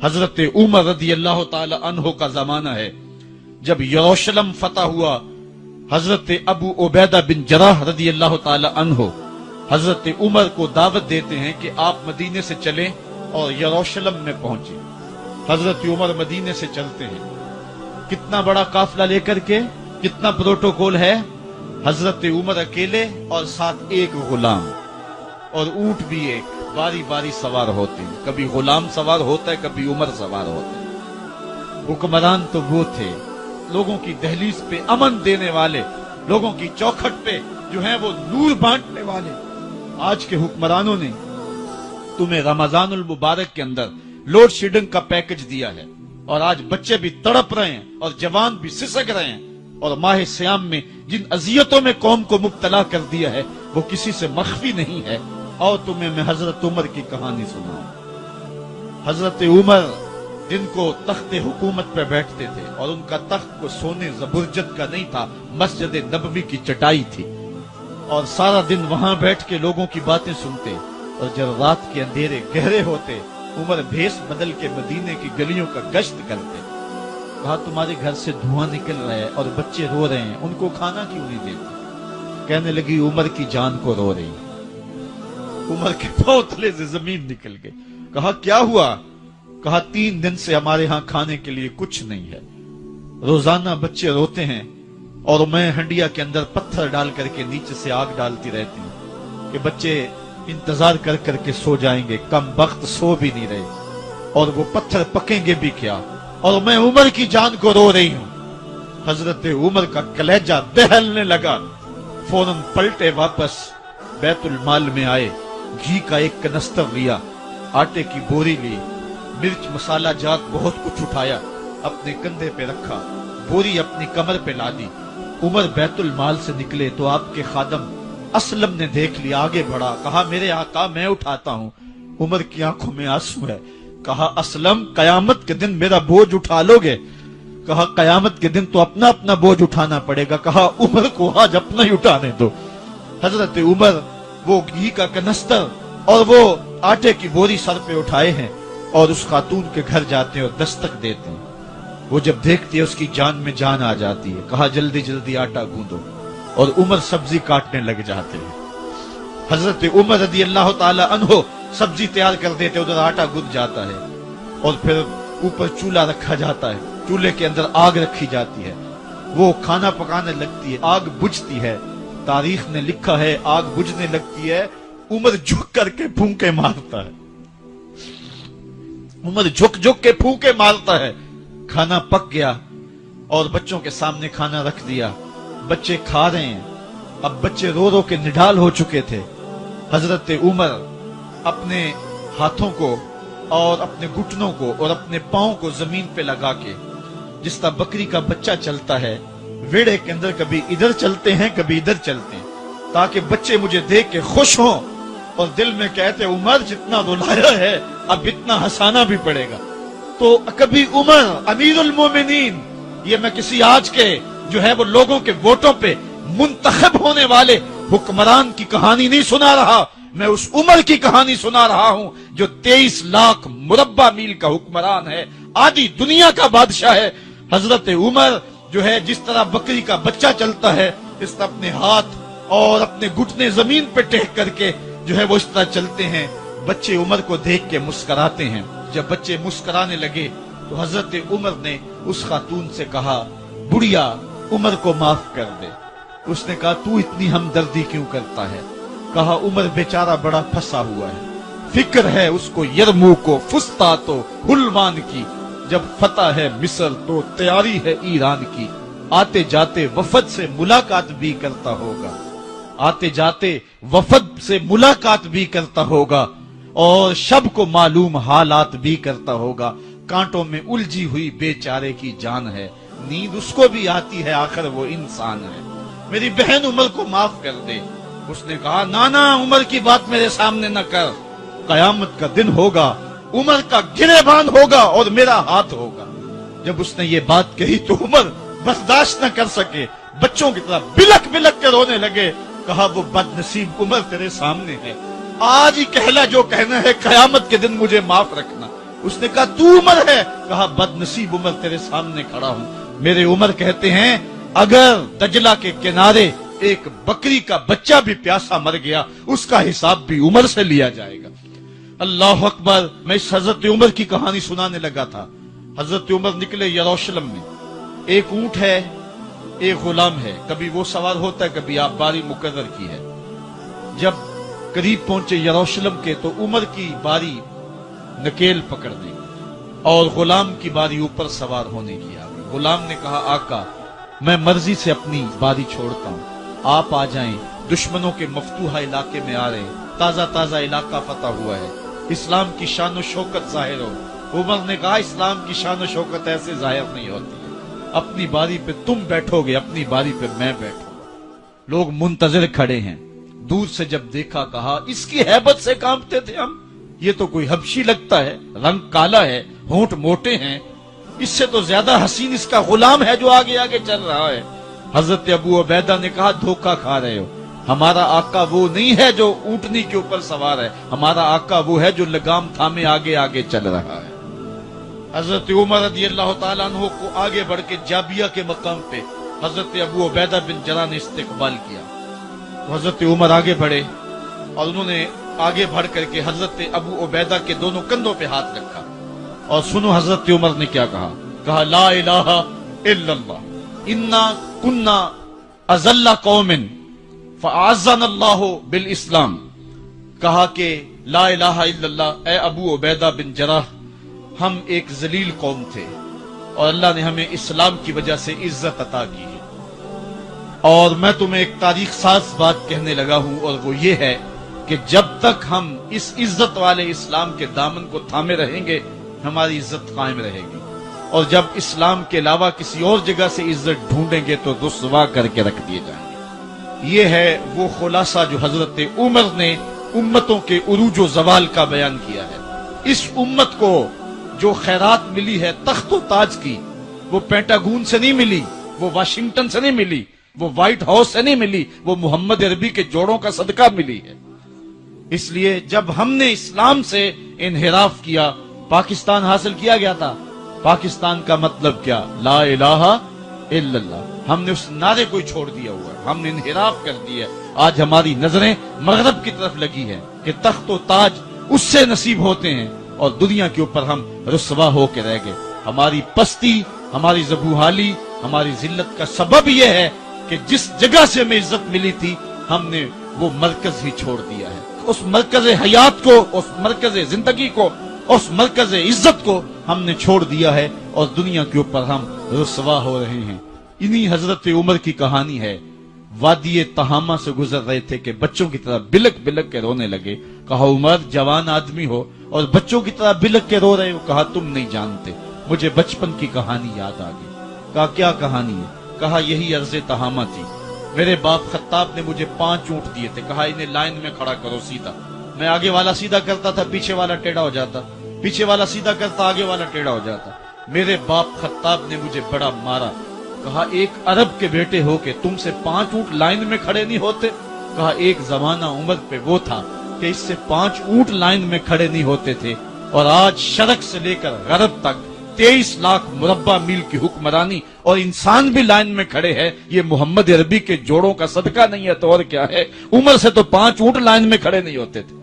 حضرت عمر رضی اللہ تعالی عنہ کا زمانہ ہے جب یروشلم فتح ہوا. حضرت ابو عبیدہ بن جراح رضی اللہ تعالی عنہ حضرت عمر کو دعوت دیتے ہیں کہ آپ مدینے سے چلیں اور یروشلم میں پہنچیں. حضرت عمر مدینے سے چلتے ہیں. کتنا بڑا قافلہ لے کر کے, کتنا پروٹوکول ہے. حضرت عمر اکیلے اور ساتھ ایک غلام اور اونٹ بھی ایک, باری باری سوار ہوتے ہیں. کبھی غلام سوار ہوتا ہے, کبھی عمر سوار ہوتا ہے. حکمران تو وہ تھے لوگوں کی دہلیز پہ امن دینے والے, لوگوں کی چوکھٹ پہ جو ہیں وہ نور بانٹنے والے. آج کے حکمرانوں نے تمہیں رمضان المبارک کے اندر لوڈ شیڈنگ کا پیکج دیا ہے اور آج بچے بھی تڑپ رہے ہیں اور جوان بھی سسک رہے ہیں, اور ماہ سیام میں جن اذیتوں میں قوم کو مبتلا کر دیا ہے وہ کسی سے مخفی نہیں ہے. اور تمہیں میں حضرت عمر کی کہانی سناؤں. حضرت عمر دن کو تخت حکومت پہ بیٹھتے تھے اور ان کا تخت کو سونے زبرجد کا نہیں تھا, مسجد نبوی کی چٹائی تھی, اور سارا دن وہاں بیٹھ کے لوگوں کی باتیں سنتے. اور جب رات کے اندھیرے گہرے ہوتے عمر بھیس بدل کے مدینے کی گلیوں کا گشت کرتے. کہا تمہارے گھر سے دھواں نکل رہا ہے اور بچے رو رہے ہیں, ان کو کھانا کیوں نہیں دیتے؟ کہنے لگی عمر کی جان کو رو رہی. عمر کے پاؤں تلے سے زمین نکل گئی. کہا کیا ہوا؟ کہا 3 دن سے ہمارے ہاں کھانے کے لیے کچھ نہیں ہے. روزانہ بچے روتے ہیں اور میں ہنڈیا کے اندر پتھر ڈال کر کے نیچے سے آگ ڈالتی رہتی ہوں کہ بچے انتظار کر کر کے سو جائیں گے. کم وقت سو بھی نہیں رہے اور وہ پتھر پکیں گے بھی کیا, اور میں عمر کی جان کو رو رہی ہوں. حضرت عمر کا کلیجہ دہلنے لگا. فوراً پلٹے واپس بیت المال میں آئے, گھی کا ایک کنستر لیا, آٹے کی بوری لی, مرچ مسالہ جات بہت کچھ اٹھایا, اپنے کندھے پہ رکھا, بوری اپنی کمر پہ لا دی. عمر بیت المال سے نکلے تو آپ کے خادم اسلم نے دیکھ لیا, آگے بڑھا, کہا میرے آقا میں اٹھاتا ہوں. عمر کی آنکھوں میں آنسو ہے. کہا اسلم قیامت کے دن میرا بوجھ اٹھا لو گے؟ کہا قیامت کے دن تو اپنا اپنا بوجھ اٹھانا پڑے گا. کہا عمر کو آج اپنا ہی اٹھانے دو. حضرت عمر وہ گھی کا کنستر اور وہ آٹے کی بوری سر پہ اٹھائے ہیں اور اس خاتون کے گھر جاتے ہیں اور دستک دیتے ہیں. وہ جب دیکھتی ہے اس کی جان میں جان آ جاتی ہے. کہا جلدی جلدی آٹا گوندو, اور عمر سبزی کاٹنے لگ جاتے ہیں. حضرت عمر رضی اللہ تعالی عنہ سبزی تیار کر دیتے, ادھر آٹا گند جاتا ہے اور پھر اوپر چولہا رکھا جاتا ہے, چولہے کے اندر آگ رکھی جاتی ہے, وہ کھانا پکانے لگتی ہے, آگ بجھتی ہے. تاریخ نے لکھا ہے آگ بجھنے لگتی ہے, عمر جھک کر کے پھونکے مارتا ہے. عمر جھک جھک کے پھونکے مارتا ہے. کھانا پک گیا اور بچوں کے سامنے کھانا رکھ دیا. بچے کھا رہے ہیں. اب بچے رو رو کے نڈال ہو چکے تھے. حضرت عمر اپنے ہاتھوں کو اور اپنے گھٹنوں کو اور اپنے پاؤں کو زمین پہ لگا کے, جس طرح بکری کا بچہ چلتا ہے, ویڑے کے اندر کبھی ادھر چلتے ہیں کبھی ادھر چلتے ہیں, تاکہ بچے مجھے دیکھ کے خوش ہوں اور دل میں کہتے عمر جتنا رلایا ہے اب اتنا ہنسانا بھی پڑے گا. تو کبھی عمر امیر المومنین, یہ میں کسی آج کے جو ہے وہ لوگوں کے ووٹوں پہ منتخب ہونے والے حکمران کی کہانی نہیں سنا رہا, میں اس عمر کی کہانی سنا رہا ہوں جو 23 لاکھ مربع میل کا حکمران ہے, آدھی دنیا کا بادشاہ ہے. حضرت عمر جو ہے جس طرح بکری کا بچہ چلتا ہے اس طرح اپنے ہاتھ اور اپنے گھٹنے زمین پہ ٹیک کر کے جو ہے وہ اس طرح چلتے ہیں. بچے عمر کو دیکھ کے مسکراتے ہیں. جب بچے مسکرانے لگے تو حضرت عمر نے اس خاتون سے کہا بڑھیا عمر کو معاف کر دے. اس نے کہا تو اتنی ہمدردی کیوں کرتا ہے؟ کہا عمر بیچارہ بڑا پھنسا ہوا ہے, فکر ہے اس کو یرموک و فسطاط و حلوان کی, جب فتح ہے مصر تو تیاری ہے ایران کی. آتے جاتے وفد سے ملاقات بھی کرتا ہوگا, آتے جاتے وفد سے ملاقات بھی کرتا ہوگا, اور شب کو معلوم حالات بھی کرتا ہوگا. کانٹوں میں الجھی ہوئی بیچارے کی جان ہے, نیند اس کو بھی آتی ہے, آخر وہ انسان ہے. میری بہن عمر کو معاف کر دے. اس نے کہا نانا عمر کی بات میرے سامنے نہ کر, قیامت کا دن ہوگا, عمر کا گریبان ہوگا اور میرا ہاتھ ہوگا. جب اس نے یہ بات کہی تو عمر برداشت نہ کر سکے, بچوں کی طرح بلک بلک کے رونے لگے. کہا وہ بد نصیب عمر تیرے سامنے ہے, آج ہی کہلا جو کہنا ہے, قیامت کے دن مجھے معاف رکھنا. اس نے کہا تو عمر ہے؟ کہا بد نصیب عمر تیرے سامنے کھڑا ہوں۔ میرے عمر کہتے ہیں اگر دجلہ کے کنارے ایک بکری کا بچہ بھی پیاسا مر گیا اس کا حساب بھی عمر سے لیا جائے گا۔ اللہ اکبر۔ میں اس حضرت عمر کی کہانی سنانے لگا تھا۔ حضرت عمر نکلے یروشلم میں، ایک اونٹ ہے، ایک غلام ہے، کبھی وہ سوار ہوتا ہے، کبھی آپ باری مقرر کی ہے۔ جب قریب پہنچے یروشلم کے تو عمر کی باری نکیل پکڑنے اور غلام کی باری اوپر سوار ہونے کی آ گئی۔ غلام نے کہا آقا میں مرضی سے اپنی باری چھوڑتا ہوں، آپ آ جائیں، دشمنوں کے مفتوحہ علاقے میں آ رہے ہیں، تازہ تازہ علاقہ فتح ہوا ہے، اسلام کی شان و شوکت ظاہر ہو۔ عمر نے کہا اسلام کی شان و شوکت ایسے ظاہر نہیں ہوتی ہے، اپنی باری پہ تم بیٹھو گے، اپنی باری پہ میں بیٹھوں گا۔ لوگ منتظر کھڑے ہیں۔ دور سے جب دیکھا کہا اس کی ہیبت سے کانپتے تھے ہم، یہ تو کوئی حبشی لگتا ہے، رنگ کالا ہے، ہونٹ موٹے ہیں، اس سے تو زیادہ حسین اس کا غلام ہے جو آگے آگے چل رہا ہے۔ حضرت ابو عبیدہ نے کہا دھوکہ کھا رہے ہو، ہمارا آقا وہ نہیں ہے جو اونٹنی کے اوپر سوار ہے، ہمارا آقا وہ ہے جو لگام تھامے آگے آگے چل رہا ہے۔ حضرت عمر رضی اللہ تعالیٰ عنہ کو آگے بڑھ کے جابیہ کے مقام پہ حضرت ابو عبیدہ بن جراح نے استقبال کیا۔ تو حضرت عمر آگے بڑھے اور انہوں نے آگے بڑھ کر کے حضرت ابو عبیدہ کے دونوں کندھوں پہ ہاتھ رکھا، اور سنو حضرت عمر نے کیا کہا، کہا لا الہ الا اللہ انا کنا اذل قوم فاعزنا اللہ بالاسلام۔ کہا کہ لا الہ الا اللہ، اے ابو عبیدہ بن جراح، ہم ایک ذلیل قوم تھے اور اللہ نے ہمیں اسلام کی وجہ سے عزت عطا کی ہے۔ اور میں تمہیں ایک تاریخ ساز بات کہنے لگا ہوں، اور وہ یہ ہے کہ جب تک ہم اس عزت والے اسلام کے دامن کو تھامے رہیں گے ہماری عزت قائم رہے گی، اور جب اسلام کے علاوہ کسی اور جگہ سے عزت ڈھونڈیں گے تو رسوا کر کے رکھ دیے جائیں گے۔ یہ ہے وہ خلاصہ جو حضرت عمر نے امتوں کے عروج و زوال کا بیان کیا ہے۔ اس امت کو جو خیرات ملی ہے تخت و تاج کی، وہ پینٹاگون سے نہیں ملی، وہ واشنگٹن سے نہیں ملی، وہ وائٹ ہاؤس سے نہیں ملی، وہ محمد عربی کے جوڑوں کا صدقہ ملی ہے۔ اس لیے جب ہم نے اسلام سے انحراف کیا، پاکستان حاصل کیا گیا تھا۔ پاکستان کا مطلب کیا؟ لا الہ الا اللہ۔ ہم نے اس نعرے کو چھوڑ دیا ہوا ہے، ہم نے انحراف کر دیا ہے۔ آج ہماری نظریں مغرب کی طرف لگی ہیں کہ تخت و تاج اس سے نصیب ہوتے ہیں، اور دنیا کے اوپر ہم رسوا ہو کے رہ گئے۔ ہماری پستی، ہماری زبوحالی، ہماری ذلت کا سبب یہ ہے کہ جس جگہ سے ہمیں عزت ملی تھی ہم نے وہ مرکز ہی چھوڑ دیا ہے۔ اس مرکز حیات کو، اس مرکز زندگی کو، اس مرکز عزت کو ہم نے چھوڑ دیا ہے، اور دنیا کے اوپر ہم رسوا ہو رہے ہیں۔ انہی حضرت عمر کی کہانی ہے۔ وادی تہامہ سے گزر رہے تھے کہ بچوں کی طرح بلک بلک کے رونے لگے۔ کہا عمر جوان آدمی ہو اور بچوں کی طرح بلک کے رو رہے ہو؟ کہا تم نہیں جانتے، مجھے بچپن کی کہانی یاد آ گئی۔ کہا کیا کہانی ہے؟ کہا یہی عرض تہامہ تھی، میرے باپ خطاب نے مجھے 5 اونٹ دیے تھے، کہا انہیں لائن میں کھڑا کرو سیدھا۔ میں آگے والا سیدھا کرتا تھا، پیچھے والا ٹیڑھا ہو جاتا، پیچھے والا سیدھا کرتا، آگے والا ٹیڑھا ہو جاتا۔ میرے باپ خطاب نے مجھے بڑا مارا۔ کہا ایک عرب کے بیٹے ہو کے تم سے 5 اونٹ لائن میں کھڑے نہیں ہوتے؟ کہا ایک زمانہ عمر پہ وہ تھا کہ اس سے 5 اونٹ لائن میں کھڑے نہیں ہوتے تھے، اور آج شرق سے لے کر غرب تک 23 لاکھ مربع میل کی حکمرانی اور انسان بھی لائن میں کھڑے ہیں۔ یہ محمد عربی کے جوڑوں کا صدقہ نہیں ہے تو اور کیا ہے؟ عمر سے تو 5 اونٹ لائن میں کھڑے نہیں ہوتے تھے۔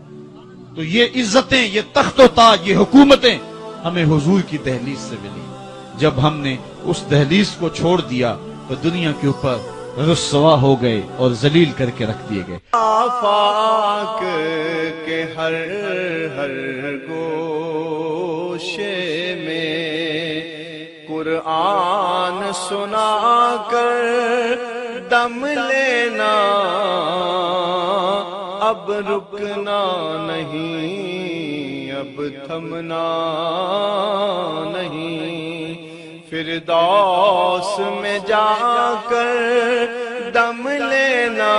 تو یہ عزتیں، یہ تخت و تاج، یہ حکومتیں ہمیں حضور کی دہلیز سے ملی۔ جب ہم نے اس دہلیز کو چھوڑ دیا تو دنیا کے اوپر رسوا ہو گئے اور ذلیل کر کے رکھ دیے گئے۔ آفاق کے ہر ہر گوشے میں قرآن سنا کر دم لینا، اب رکنا نہیں، اب تھمنا نہیں، فردوس میں جا کر دم لینا۔